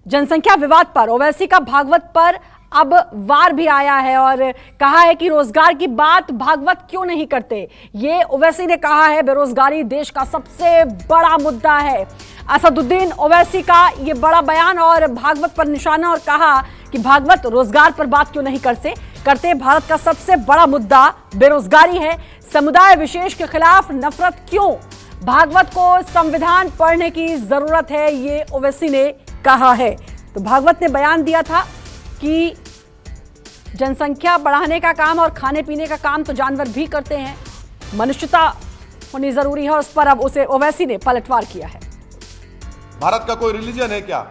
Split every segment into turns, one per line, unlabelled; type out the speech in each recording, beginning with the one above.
जनसंख्या विवाद पर ओवैसी का भागवत पर अब वार भी आया है और कहा है कि रोजगार की बात भागवत क्यों नहीं करते। ये ओवैसी ने कहा है बेरोजगारी देश का सबसे बड़ा मुद्दा है। असदुद्दीन ओवैसी का ये बड़ा बयान और भागवत पर निशाना और कहा कि भागवत रोजगार पर बात क्यों नहीं करते। भारत का सबसे बड़ा मुद्दा बेरोजगारी है। समुदाय विशेष के खिलाफ नफरत क्यों, भागवत को संविधान पढ़ने की जरूरत है, ये ओवैसी ने कहा है। तो भागवत ने बयान दिया था कि जनसंख्या बढ़ाने का काम और खाने पीने का काम तो जानवर भी करते हैं, मनुष्यता होनी जरूरी है, उस पर अब उसे ओवैसी ने पलटवार किया है।
भारत का कोई रिलीजन है क्या?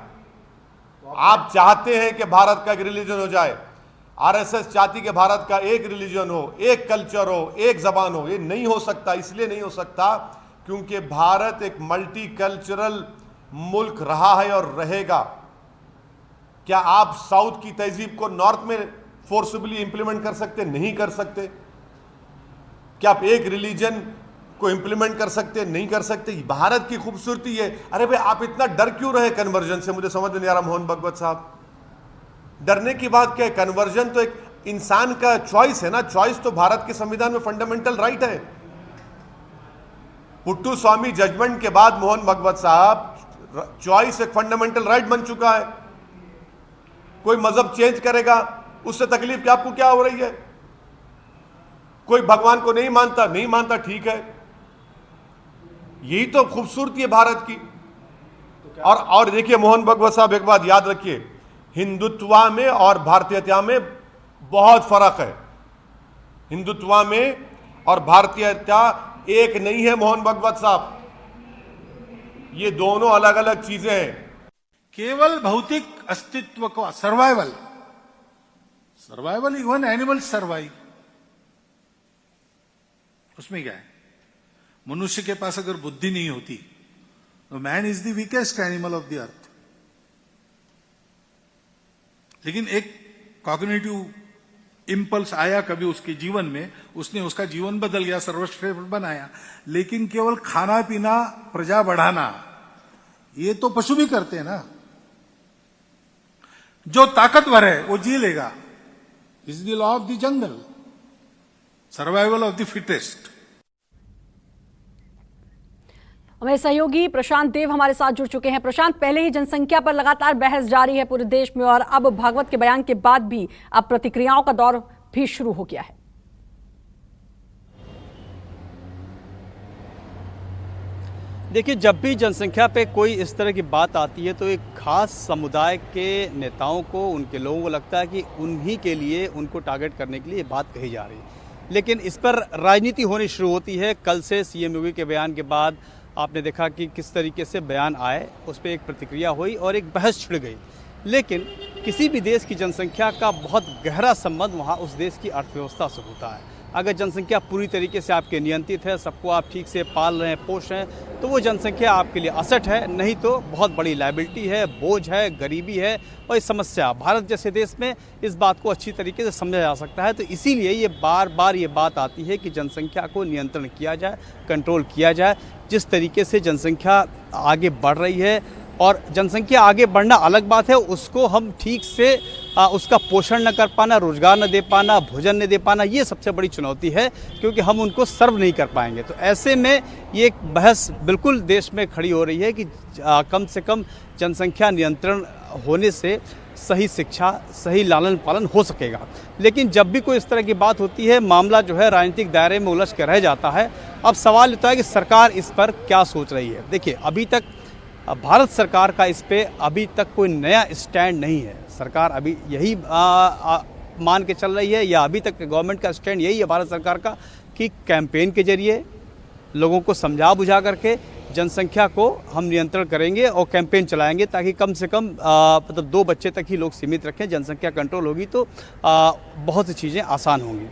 आप चाहते हैं कि भारत का एक रिलीजन हो जाए। आरएसएस चाहती कि भारत का एक रिलीजन हो, एक कल्चर हो, एक जबान हो। ये नहीं हो सकता। इसलिए नहीं हो सकता क्योंकि भारत एक मल्टी कल्चरल मुल्क रहा है और रहेगा। क्या आप साउथ की तहजीब को नॉर्थ में फोर्सबली इंप्लीमेंट कर सकते? नहीं कर सकते। क्या आप एक रिलीजन को इंप्लीमेंट कर सकते? नहीं कर सकते। भारत की खूबसूरती है। अरे भाई, आप इतना डर क्यों रहे कन्वर्जन से? मुझे समझ नहीं आ रहा मोहन भागवत साहब। डरने की बात क्या है? कन्वर्जन तो एक इंसान का चॉइस है ना। चॉइस तो भारत के संविधान में फंडामेंटल राइट है। पुट्टू स्वामी जजमेंट के बाद मोहन भागवत साहब, चॉइस एक फंडामेंटल राइट बन चुका है। कोई मजहब चेंज करेगा, उससे तकलीफ क्या आपको क्या हो रही है? कोई भगवान को नहीं मानता, ठीक है। यही तो खूबसूरती है भारत की। और देखिए मोहन भागवत साहब, एक बात याद रखिए, हिंदुत्व में और भारतीयता में बहुत फर्क है। हिंदुत्व में और भारतीयता एक नहीं है मोहन भागवत साहब। ये दोनों अलग अलग चीजें हैं।
केवल भौतिक अस्तित्व को सर्वाइवल इवन एनिमल सर्वाइव, उसमें क्या है? मनुष्य के पास अगर बुद्धि नहीं होती तो man is the weakest animal of the earth. लेकिन एक कॉग्निटिव इंपल्स आया कभी उसके जीवन में, उसने उसका जीवन बदल गया, सर्वश्रेष्ठ बनाया। लेकिन केवल खाना पीना, प्रजा बढ़ाना, ये तो पशु भी करते हैं ना। जो ताकतवर है वो जी लेगा। Is the law of the jungle, survival of the fittest.
हमारे सहयोगी प्रशांत देव हमारे साथ जुड़ चुके हैं। प्रशांत, पहले ही जनसंख्या पर लगातार बहस जारी है पूरे देश में और अब भागवत के बयान के बाद भी अब प्रतिक्रियाओं का दौर भी शुरू हो गया है।
देखिए, जब भी जनसंख्या पे कोई इस तरह की बात आती है तो एक खास समुदाय के नेताओं को, उनके लोगों को लगता है कि उन्हीं के लिए, उनको टारगेट करने के लिए बात कही जा रही है। लेकिन इस पर राजनीति होनी शुरू होती है। कल से सीएम योगी के बयान के बाद आपने देखा कि किस तरीके से बयान आए, उस पर एक प्रतिक्रिया हुई और एक बहस छिड़ गई। लेकिन किसी भी देश की जनसंख्या का बहुत गहरा संबंध वहाँ उस देश की अर्थव्यवस्था से होता है। अगर जनसंख्या पूरी तरीके से आपके नियंत्रित है, सबको आप ठीक से पाल रहे हैं, पोष रहे हैं, तो वो जनसंख्या आपके लिए असट है। नहीं तो बहुत बड़ी लायबिलिटी है, बोझ है, गरीबी है और इस समस्या। भारत जैसे देश में इस बात को अच्छी तरीके से समझा जा सकता है। तो इसीलिए ये बार बार ये बात आती है कि जनसंख्या को नियंत्रण किया जाए, कंट्रोल किया जाए। जिस तरीके से जनसंख्या आगे बढ़ रही है, और जनसंख्या आगे बढ़ना अलग बात है, उसको हम ठीक से उसका पोषण न कर पाना, रोजगार न दे पाना, भोजन न दे पाना, ये सबसे बड़ी चुनौती है, क्योंकि हम उनको सर्व नहीं कर पाएंगे। तो ऐसे में ये एक बहस बिल्कुल देश में खड़ी हो रही है कि कम से कम जनसंख्या नियंत्रण होने से सही शिक्षा, सही लालन पालन हो सकेगा। लेकिन जब भी कोई इस तरह की बात होती है, मामला जो है राजनीतिक दायरे में उलझ कर रह जाता है। अब सवाल होता है कि सरकार इस पर क्या सोच रही है। देखिए, अभी तक भारत सरकार का इस पे अभी तक कोई नया स्टैंड नहीं है। सरकार अभी यही मान के चल रही है, या अभी तक गवर्नमेंट का स्टैंड यही है भारत सरकार का कि कैंपेन के जरिए लोगों को समझा बुझा करके जनसंख्या को हम नियंत्रण करेंगे और कैंपेन चलाएंगे, ताकि कम से कम मतलब 2 बच्चे तक ही लोग सीमित रखें। जनसंख्या कंट्रोल होगी तो बहुत सी चीज़ें आसान होंगी।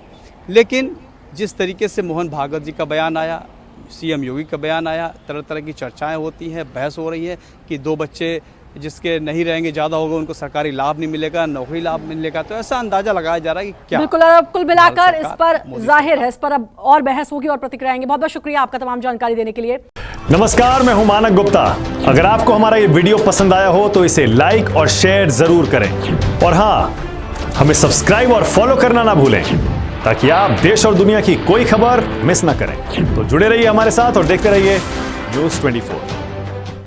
लेकिन जिस तरीके से मोहन भागवत जी का बयान आया, सीएम योगी का बयान आया, तरह तरह की चर्चाएं होती हैं, बहस हो रही है कि 2 बच्चे जिसके नहीं रहेंगे, ज़्यादा होगा, उनको सरकारी लाभ नहीं मिलेगा, नौकरी लाभ मिलेगा। तो ऐसा अंदाजा लगाया जा रहा है कि क्या
बिल्कुल। और अब कुल मिलाकर इस पर जाहिर है, इस पर अब और बहस होगी और प्रतिक्रिया आएंगी। बहुत बहुत शुक्रिया आपका तमाम जानकारी देने के लिए।
नमस्कार, मैं हूं मानक गुप्ता। अगर आपको हमारा ये वीडियो पसंद आया हो तो इसे लाइक और शेयर जरूर करें और हां, हमें सब्सक्राइब और फॉलो करना ना भूलें ताकि आप देश और दुनिया की कोई खबर मिस ना करें। तो जुड़े रहिए हमारे साथ और देखते रहिए न्यूज़ 24।